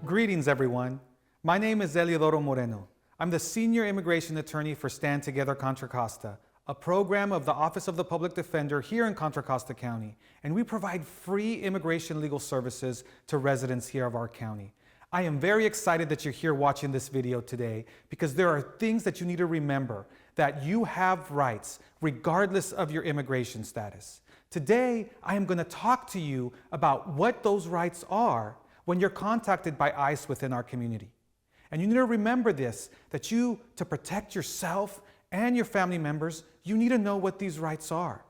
Greetings, everyone. My name is Eliodoro Moreno. I'm the Senior Immigration Attorney for Stand Together Contra Costa, a program of the Office of the Public Defender here in Contra Costa County, and we provide free immigration legal services to residents here of our county. I am very excited that you're here watching this video today because there are things that you need to remember, that you have rights regardless of your immigration status. Today, I am going to talk to you about what those rights are when you're contacted by ICE within our community. And you need to remember this, that to protect yourself and your family members, you need to know what these rights are.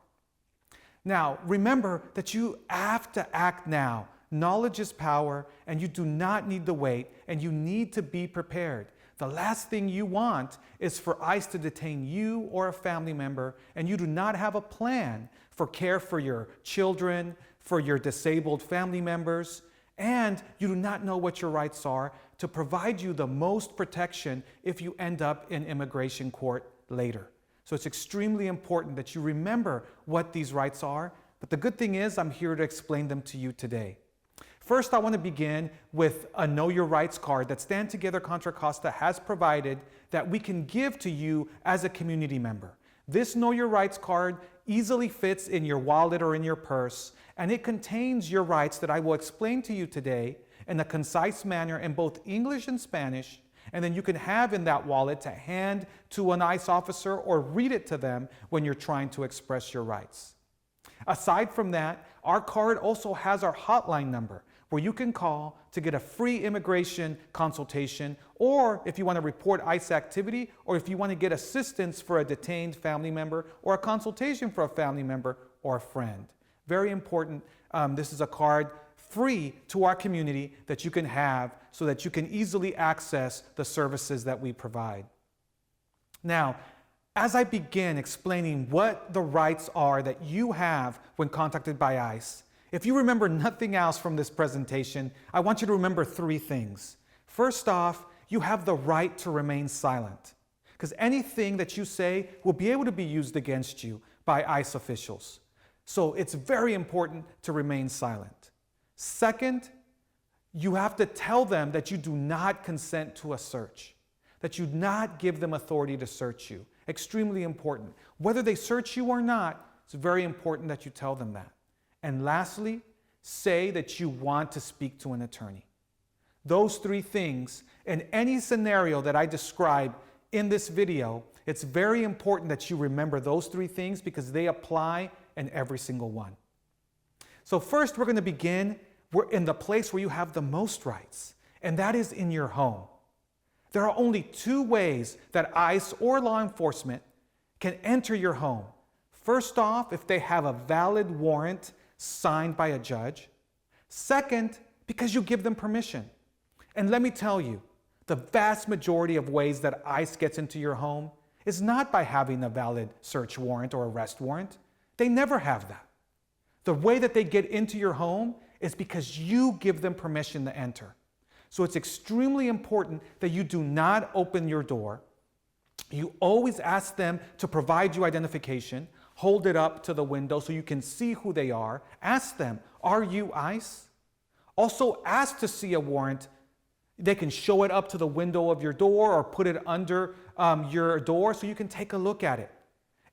Now, remember that you have to act now. Knowledge is power, and you do not need to wait, and you need to be prepared. The last thing you want is for ICE to detain you or a family member, and you do not have a plan for care for your children, for your disabled family members, and you do not know what your rights are to provide you the most protection if you end up in immigration court later. So it's extremely important that you remember what these rights are, but the good thing is I'm here to explain them to you today. First, I want to begin with a Know Your Rights card that Stand Together Contra Costa has provided that we can give to you as a community member. This Know Your Rights card easily fits in your wallet or in your purse, and it contains your rights that I will explain to you today in a concise manner in both English and Spanish, and then you can have in that wallet to hand to an ICE officer or read it to them when you're trying to express your rights. Aside from that, our card also has our hotline number where you can call to get a free immigration consultation, or if you want to report ICE activity, or if you want to get assistance for a detained family member, or a consultation for a family member or a friend. Very important. This is a card free to our community that you can have so that you can easily access the services that we provide. Now, as I begin explaining what the rights are that you have when contacted by ICE, if you remember nothing else from this presentation, I want you to remember three things. First off, you have the right to remain silent, because anything that you say will be able to be used against you by ICE officials. So it's very important to remain silent. Second, you have to tell them that you do not consent to a search, that you do not give them authority to search you. Extremely important. Whether they search you or not, it's very important that you tell them that. And lastly, say that you want to speak to an attorney. Those three things, in any scenario that I describe in this video, it's very important that you remember those three things because they apply in every single one. So first, we're going to begin in the place where you have the most rights, and that is in your home. There are only two ways that ICE or law enforcement can enter your home. First off, if they have a valid warrant signed by a judge. Second, because you give them permission. And let me tell you, the vast majority of ways that ICE gets into your home is not by having a valid search warrant or arrest warrant. They never have that. The way that they get into your home is because you give them permission to enter. So it's extremely important that you do not open your door. You always ask them to provide you identification. Hold it up to the window so you can see who they are. Ask them, are you ICE? Also ask to see a warrant. They can show it up to the window of your door or put it under your door so you can take a look at it.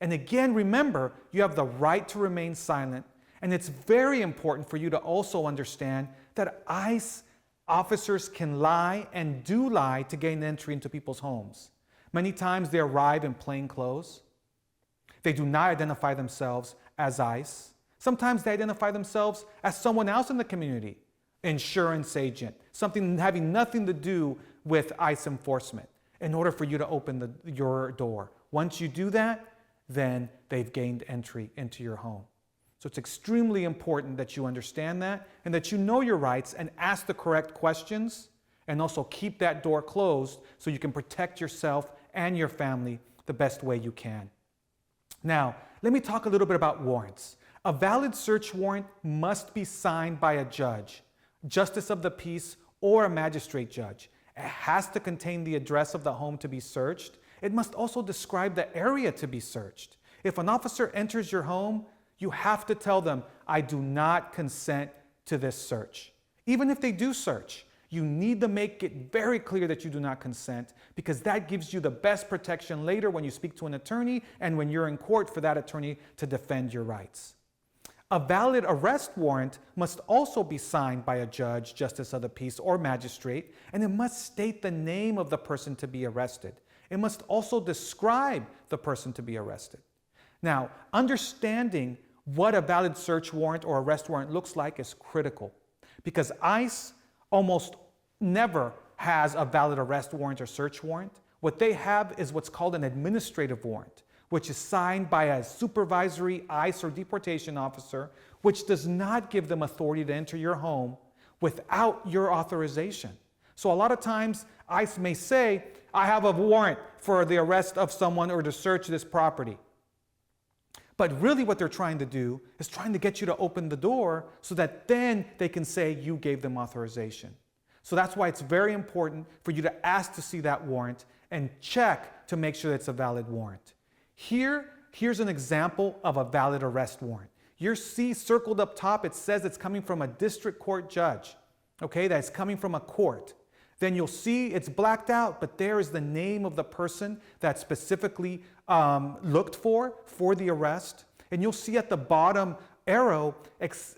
And again, remember, you have the right to remain silent. And it's very important for you to also understand that ICE officers can lie and do lie to gain entry into people's homes. Many times they arrive in plain clothes. They do not identify themselves as ICE. Sometimes they identify themselves as someone else in the community, insurance agent, something having nothing to do with ICE enforcement, in order for you to open your door. Once you do that, then they've gained entry into your home. So it's extremely important that you understand that and that you know your rights and ask the correct questions, and also keep that door closed so you can protect yourself and your family the best way you can. Now, let me talk a little bit about warrants. A valid search warrant must be signed by a judge, justice of the peace, or a magistrate judge. It has to contain the address of the home to be searched. It must also describe the area to be searched. If an officer enters your home, you have to tell them, I do not consent to this search. Even if they do search, You need to make it very clear that you do not consent, because that gives you the best protection later when you speak to an attorney and when you're in court for that attorney to defend your rights. A valid arrest warrant must also be signed by a judge, justice of the peace, or magistrate, and it must state the name of the person to be arrested. It must also describe the person to be arrested. Now, understanding what a valid search warrant or arrest warrant looks like is critical, because ICE almost never has a valid arrest warrant or search warrant. What they have is what's called an administrative warrant, which is signed by a supervisory ICE or deportation officer, which does not give them authority to enter your home without your authorization. So a lot of times ICE may say, I have a warrant for the arrest of someone or to search this property. But really what they're trying to do is trying to get you to open the door so that then they can say you gave them authorization. So that's why it's very important for you to ask to see that warrant and check to make sure that it's a valid warrant. Here's an example of a valid arrest warrant. Your C circled up top, it says it's coming from a district court judge, okay, that's coming from a court. Then you'll see it's blacked out, but there is the name of the person that's specifically looked for the arrest. And you'll see at the bottom arrow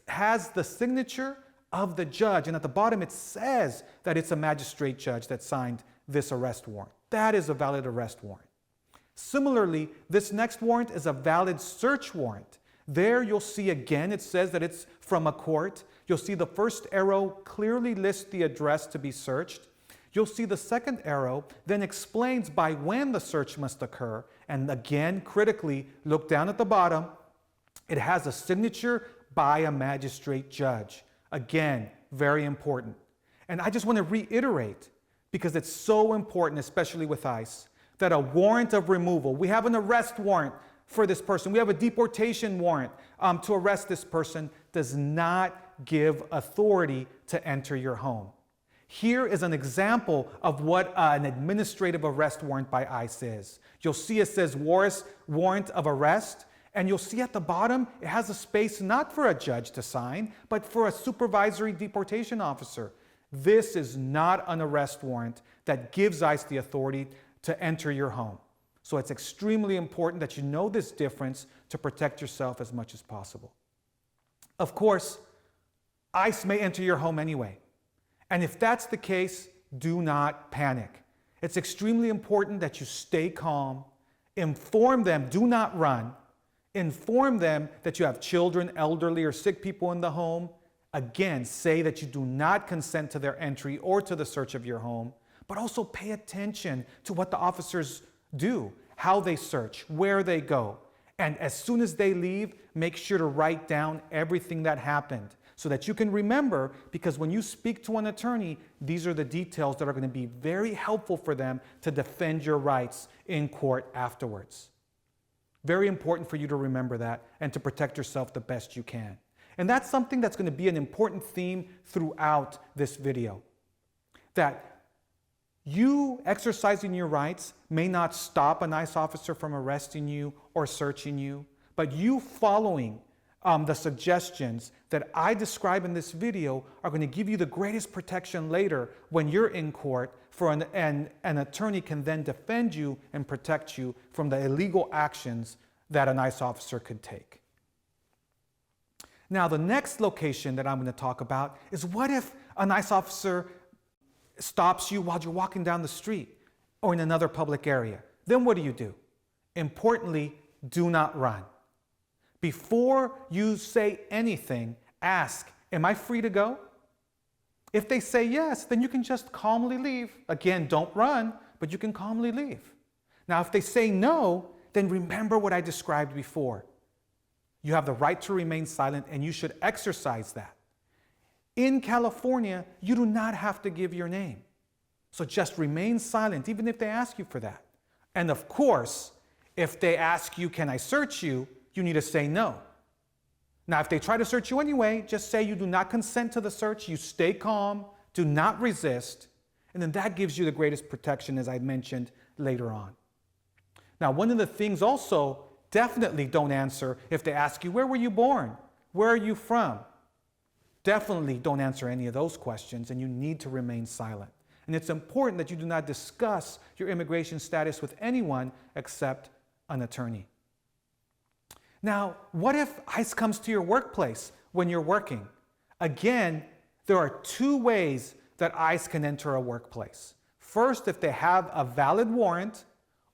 has the signature of the judge. And at the bottom it says that it's a magistrate judge that signed this arrest warrant. That is a valid arrest warrant. Similarly, this next warrant is a valid search warrant. There you'll see again, it says that it's from a court. You'll see the first arrow clearly lists the address to be searched. You'll see the second arrow then explains by when the search must occur. And again, critically, look down at the bottom. It has a signature by a magistrate judge. Again, very important. And I just want to reiterate, because it's so important, especially with ICE, that a warrant of removal, we have an arrest warrant for this person, we have a deportation warrant to arrest this person, does not give authority to enter your home. Here is an example of what an administrative arrest warrant by ICE is. You'll see it says warrant of arrest, and you'll see at the bottom it has a space not for a judge to sign, but for a supervisory deportation officer. This is not an arrest warrant that gives ICE the authority to enter your home. So it's extremely important that you know this difference to protect yourself as much as possible. Of course, ICE may enter your home anyway. And if that's the case, do not panic. It's extremely important that you stay calm, inform them, do not run, inform them that you have children, elderly, or sick people in the home. Again, say that you do not consent to their entry or to the search of your home, but also pay attention to what the officers do, how they search, where they go. And as soon as they leave, make sure to write down everything that happened so that you can remember, because when you speak to an attorney, these are the details that are going to be very helpful for them to defend your rights in court afterwards. Very important for you to remember that and to protect yourself the best you can. And that's something that's going to be an important theme throughout this video. That you exercising your rights may not stop an ICE officer from arresting you or searching you, but you following the suggestions that I describe in this video are going to give you the greatest protection later when you're in court, and an attorney can then defend you and protect you from the illegal actions that an ICE officer could take. Now, the next location that I'm going to talk about is, what if an ICE officer stops you while you're walking down the street or in another public area? Then what do? Importantly, do not run. Before you say anything, ask, am I free to go? If they say yes, then you can just calmly leave. Again, don't run, but you can calmly leave. Now, if they say no, then remember what I described before. You have the right to remain silent, and you should exercise that. In California, you do not have to give your name. So just remain silent, even if they ask you for that. And of course, if they ask you, can I search you? You need to say no. Now, if they try to search you anyway, just say you do not consent to the search, you stay calm, do not resist, and then that gives you the greatest protection, as I mentioned later on. Now, one of the things also, definitely don't answer if they ask you, where were you born? Where are you from? definitely don't answer any of those questions, and you need to remain silent. And it's important that you do not discuss your immigration status with anyone except an attorney. Now, what if ICE comes to your workplace when you're working? Again, there are two ways that ICE can enter a workplace. First, if they have a valid warrant,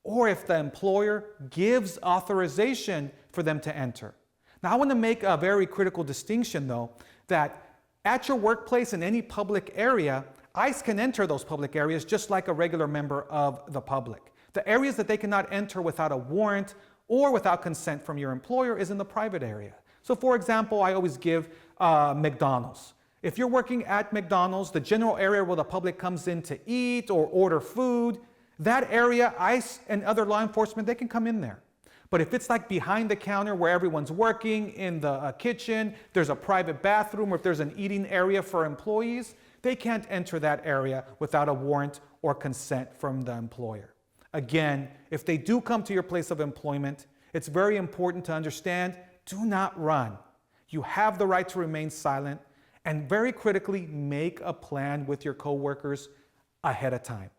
or if the employer gives authorization for them to enter. Now, I want to make a very critical distinction, though, that at your workplace in any public area, ICE can enter those public areas just like a regular member of the public. The areas that they cannot enter without a warrant or without consent from your employer is in the private area. So for example, I always give McDonald's. If you're working at McDonald's, the general area where the public comes in to eat or order food, that area, ICE and other law enforcement, they can come in there. But if it's like behind the counter where everyone's working, in the kitchen, there's a private bathroom, or if there's an eating area for employees, they can't enter that area without a warrant or consent from the employer. Again, if they do come to your place of employment, it's very important to understand, do not run. You have the right to remain silent, and very critically, make a plan with your coworkers ahead of time.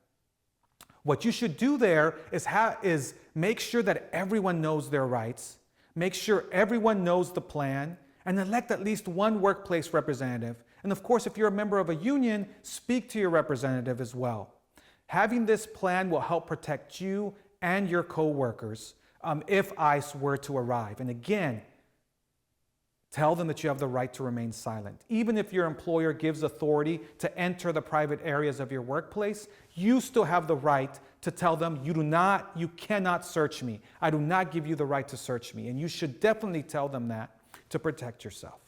What you should do there is make sure that everyone knows their rights, make sure everyone knows the plan, and elect at least one workplace representative. And of course, if you're a member of a union, speak to your representative as well. Having this plan will help protect you and your coworkers if ICE were to arrive. And again, tell them that you have the right to remain silent. Even if your employer gives authority to enter the private areas of your workplace, you still have the right to tell them, you cannot search me. I do not give you the right to search me. And you should definitely tell them that to protect yourself.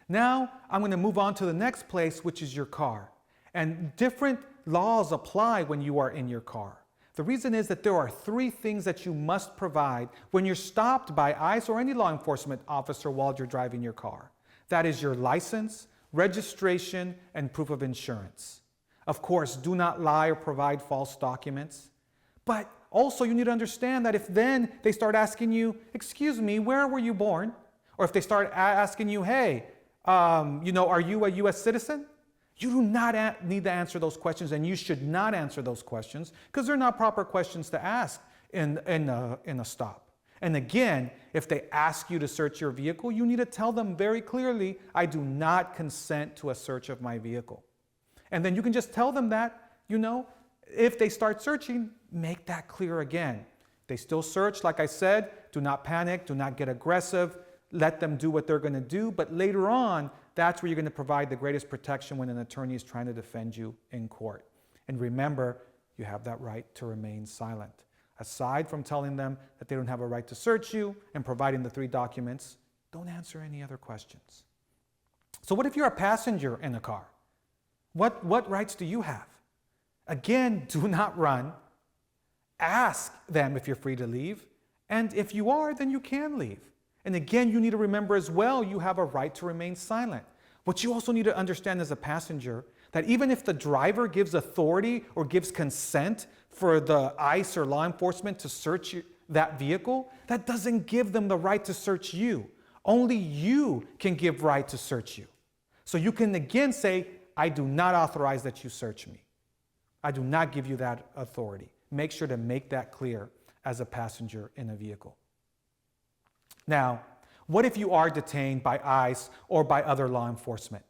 Now, I'm going to move on to the next place, which is your car. And different laws apply when you are in your car. The reason is that there are three things that you must provide when you're stopped by ICE or any law enforcement officer while you're driving your car. That is your license, registration, and proof of insurance. Of course, do not lie or provide false documents. But also you need to understand that if then they start asking you, excuse me, where were you born? Or if they start asking you, hey, are you a U.S. citizen? You do not need to answer those questions, and you should not answer those questions because they're not proper questions to ask in a stop. And again, if they ask you to search your vehicle, you need to tell them very clearly, I do not consent to a search of my vehicle. And then you can just tell them that, if they start searching, make that clear again. They still search, like I said, do not panic, do not get aggressive, let them do what they're going to do, but later on, that's where you're going to provide the greatest protection when an attorney is trying to defend you in court. And remember, you have that right to remain silent. Aside from telling them that they don't have a right to search you and providing the three documents, don't answer any other questions. So what if you're a passenger in a car? What rights do you have? Again, do not run. Ask them if you're free to leave. And if you are, then you can leave. And again, you need to remember as well, you have a right to remain silent. What you also need to understand as a passenger, that even if the driver gives authority or gives consent for the ICE or law enforcement to search that vehicle, that doesn't give them the right to search you. Only you can give right to search you. So you can again say, I do not authorize that you search me. I do not give you that authority. Make sure to make that clear as a passenger in a vehicle. Now, what if you are detained by ICE or by other law enforcement?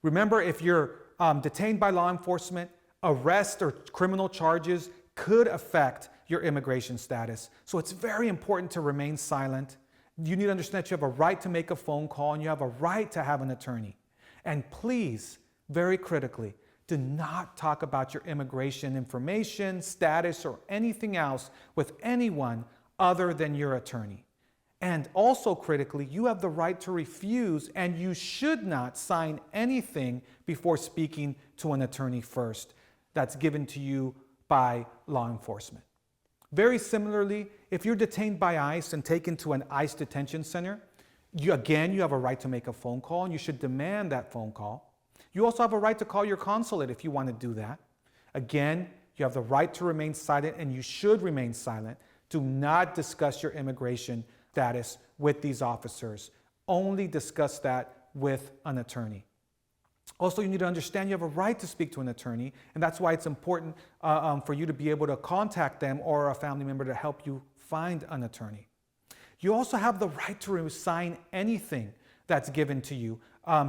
Remember, if you're detained by law enforcement, arrest or criminal charges could affect your immigration status. So it's very important to remain silent. You need to understand that you have a right to make a phone call and you have a right to have an attorney. And please, very critically, do not talk about your immigration information, status, or anything else with anyone other than your attorney. And also critically, you have the right to refuse, and you should not sign anything before speaking to an attorney first that's given to you by law enforcement. Very similarly, if you're detained by ICE and taken to an ICE detention center, you have a right to make a phone call, and you should demand that phone call. You also have a right to call your consulate if you want to do that. Again, you have the right to remain silent, and you should remain silent. Do not discuss your immigration status with these officers. Only discuss that with an attorney. Also, you need to understand you have a right to speak to an attorney, and that's why it's important for you to be able to contact them or a family member to help you find an attorney. You also have the right to sign anything that's given to you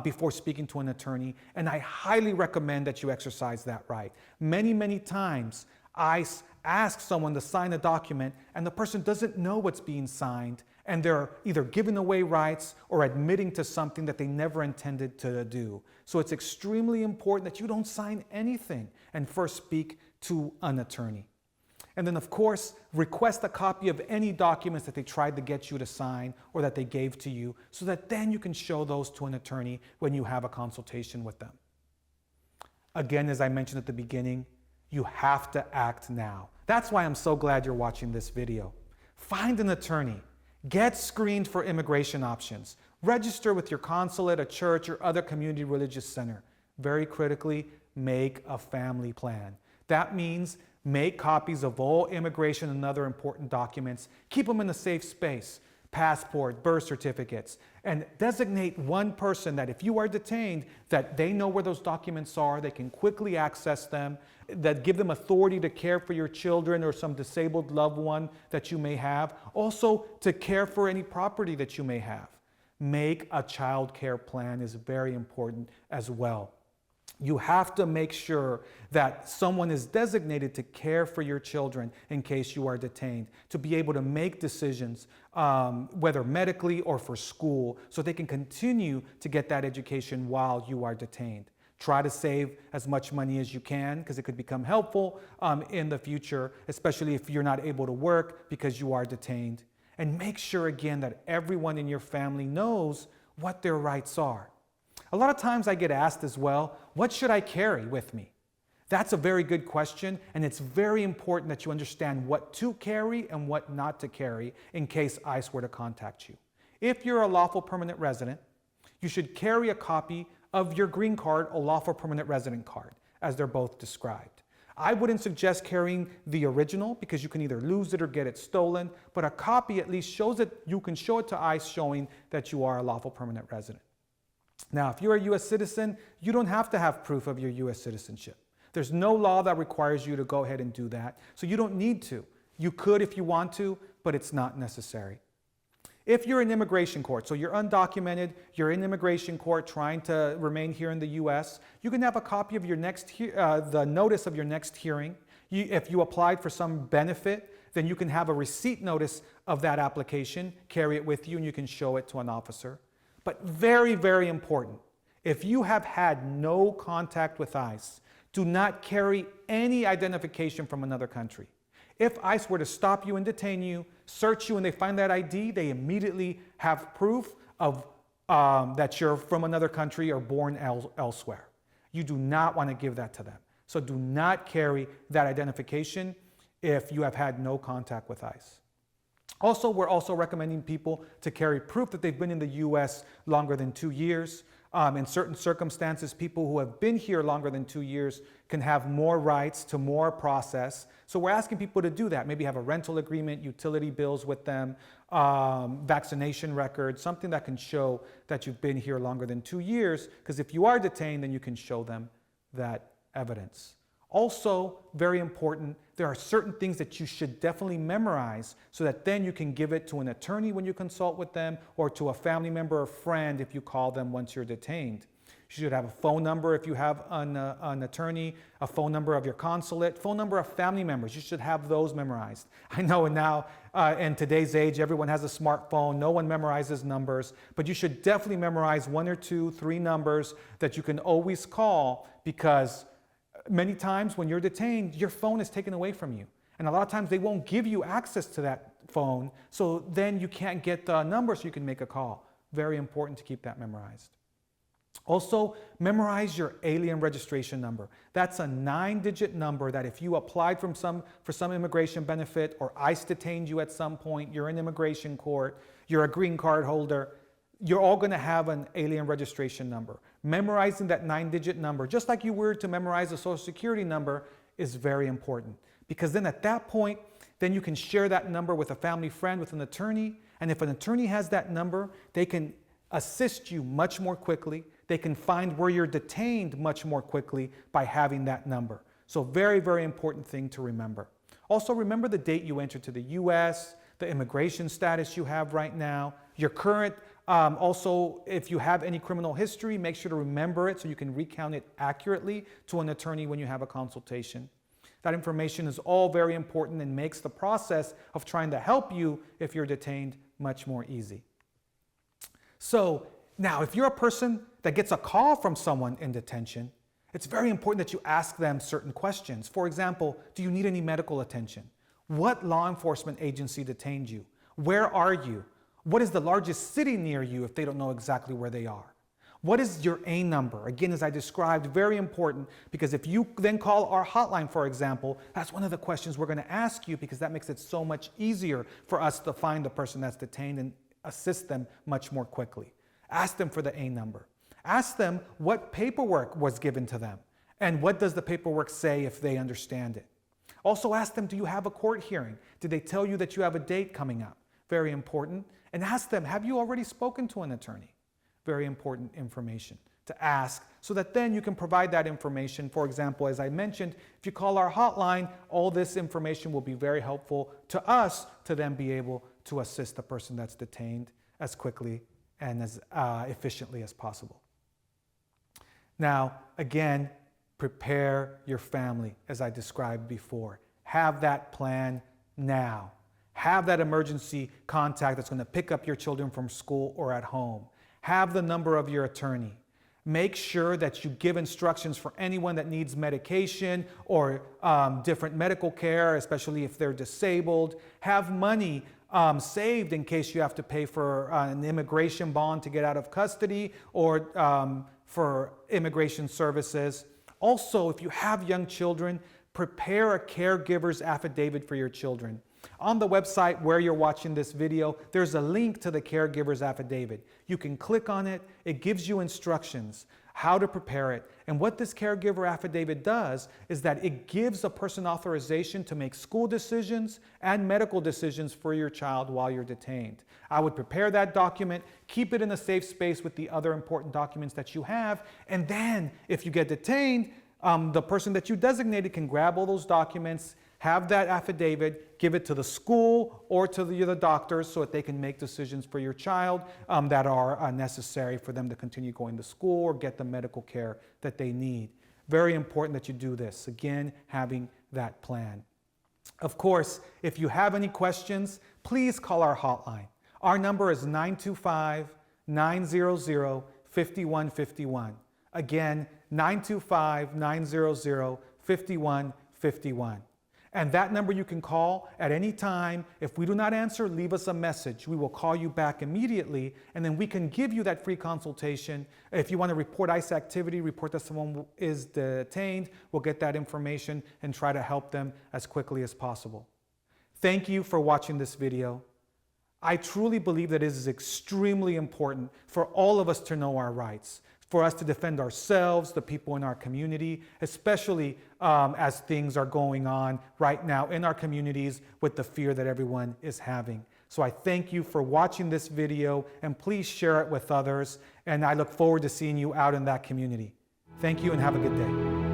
before speaking to an attorney, and I highly recommend that you exercise that right. Many, many times, I ask someone to sign a document and the person doesn't know what's being signed, and they're either giving away rights or admitting to something that they never intended to do. So it's extremely important that you don't sign anything and first speak to an attorney. And then, of course, request a copy of any documents that they tried to get you to sign or that they gave to you, so that then you can show those to an attorney when you have a consultation with them. Again, as I mentioned at the beginning, you have to act now. That's why I'm so glad you're watching this video. Find an attorney. Get screened for immigration options. Register with your consulate, a church, or other community religious center. Very critically, make a family plan. That means make copies of all immigration and other important documents. Keep them in a safe space. Passport, birth certificates, and designate one person that if you are detained, that they know where those documents are, they can quickly access them, that give them authority to care for your children or some disabled loved one that you may have. Also, to care for any property that you may have. Make a child care plan is very important as well. You have to make sure that someone is designated to care for your children in case you are detained, to be able to make decisions, whether medically or for school, so they can continue to get that education while you are detained. Try to save as much money as you can, because it could become helpful in the future, especially if you're not able to work because you are detained. And make sure, again, that everyone in your family knows what their rights are. A lot of times I get asked as well, what should I carry with me? That's a very good question, and it's very important that you understand what to carry and what not to carry in case ICE were to contact you. If you're a lawful permanent resident, you should carry a copy of your green card or lawful permanent resident card, as they're both described. I wouldn't suggest carrying the original because you can either lose it or get it stolen, but a copy at least shows that you can show it to ICE showing that you are a lawful permanent resident. Now, if you're a U.S. citizen, you don't have to have proof of your U.S. citizenship. There's no law that requires you to go ahead and do that, so you don't need to. You could if you want to, but it's not necessary. If you're in immigration court, so you're undocumented, you're in immigration court trying to remain here in the U.S., you can have a copy of your the notice of your next hearing. If you applied for some benefit, then you can have a receipt notice of that application, carry it with you, and you can show it to an officer. But very, very important, if you have had no contact with ICE, do not carry any identification from another country. If ICE were to stop you and detain you, search you, and they find that ID, they immediately have proof of that you're from another country or born elsewhere. You do not want to give that to them. So do not carry that identification if you have had no contact with ICE. Also, we're also recommending people to carry proof that they've been in the U.S. longer than 2 years. In certain circumstances, people who have been here longer than 2 years can have more rights to more process. So we're asking people to do that. Maybe have a rental agreement, utility bills with them, vaccination records, something that can show that you've been here longer than 2 years, because if you are detained, then you can show them that evidence. Also, very important, there are certain things that you should definitely memorize so that then you can give it to an attorney when you consult with them or to a family member or friend if you call them once you're detained. You should have a phone number if you have an attorney, a phone number of your consulate, phone number of family members. You should have those memorized. I know now in today's age, everyone has a smartphone. No one memorizes numbers, but you should definitely memorize 1 or 2, 3 numbers that you can always call, because many times when you're detained, your phone is taken away from you. And a lot of times they won't give you access to that phone, so then you can't get the number so you can make a call. Very important to keep that memorized. Also, memorize your alien registration number. That's a 9-digit number that if you applied for some immigration benefit or ICE detained you at some point, you're in immigration court, you're a green card holder, you're all going to have an alien registration number. Memorizing that 9-digit number, just like you were to memorize a social security number, is very important. Because then at that point, then you can share that number with a family friend, with an attorney, and if an attorney has that number, they can assist you much more quickly. They can find where you're detained much more quickly by having that number. So very, very important thing to remember. Also remember the date you entered to the U.S., the immigration status you have right now, your current, also if you have any criminal history, make sure to remember it so you can recount it accurately to an attorney when you have a consultation. That information is all very important and makes the process of trying to help you if you're detained much more easy. So now, if you're a person that gets a call from someone in detention, it's very important that you ask them certain questions. For example, do you need any medical attention? What law enforcement agency detained you? Where are you? What is the largest city near you if they don't know exactly where they are? What is your A number? Again, as I described, very important, because if you then call our hotline, for example, that's one of the questions we're going to ask you, because that makes it so much easier for us to find the person that's detained and assist them much more quickly. Ask them for the A number. Ask them what paperwork was given to them and what does the paperwork say if they understand it. Also ask them, do you have a court hearing? Did they tell you that you have a date coming up? Very important. And ask them, have you already spoken to an attorney? Very important information to ask so that then you can provide that information. For example, as I mentioned, if you call our hotline, all this information will be very helpful to us to then be able to assist the person that's detained as quickly and as efficiently as possible. Now, again, prepare your family, as I described before. Have that plan now. Have that emergency contact that's going to pick up your children from school or at home. Have the number of your attorney. Make sure that you give instructions for anyone that needs medication or different medical care, especially if they're disabled. Have money saved in case you have to pay for an immigration bond to get out of custody or for immigration services. Also, if you have young children, prepare a caregiver's affidavit for your children. On the website where you're watching this video, there's a link to the caregiver's affidavit. You can click on it. It gives you instructions how to prepare it. And what this caregiver affidavit does is that it gives a person authorization to make school decisions and medical decisions for your child while you're detained. I would prepare that document, keep it in a safe space with the other important documents that you have, and then if you get detained, the person that you designated can grab all those documents, have that affidavit, give it to the school or to the doctors so that they can make decisions for your child that are necessary for them to continue going to school or get the medical care that they need. Very important that you do this. Again, having that plan. Of course, if you have any questions, please call our hotline. Our number is 925-900-5151. Again, 925-900-5151. And that number you can call at any time. If we do not answer, leave us a message. We will call you back immediately, and then we can give you that free consultation. If you want to report ICE activity, report that someone is detained, we'll get that information and try to help them as quickly as possible. Thank you for watching this video. I truly believe that it is extremely important for all of us to know our rights, for us to defend ourselves, the people in our community, especially as things are going on right now in our communities with the fear that everyone is having. So I thank you for watching this video, and please share it with others, and I look forward to seeing you out in that community. Thank you and have a good day.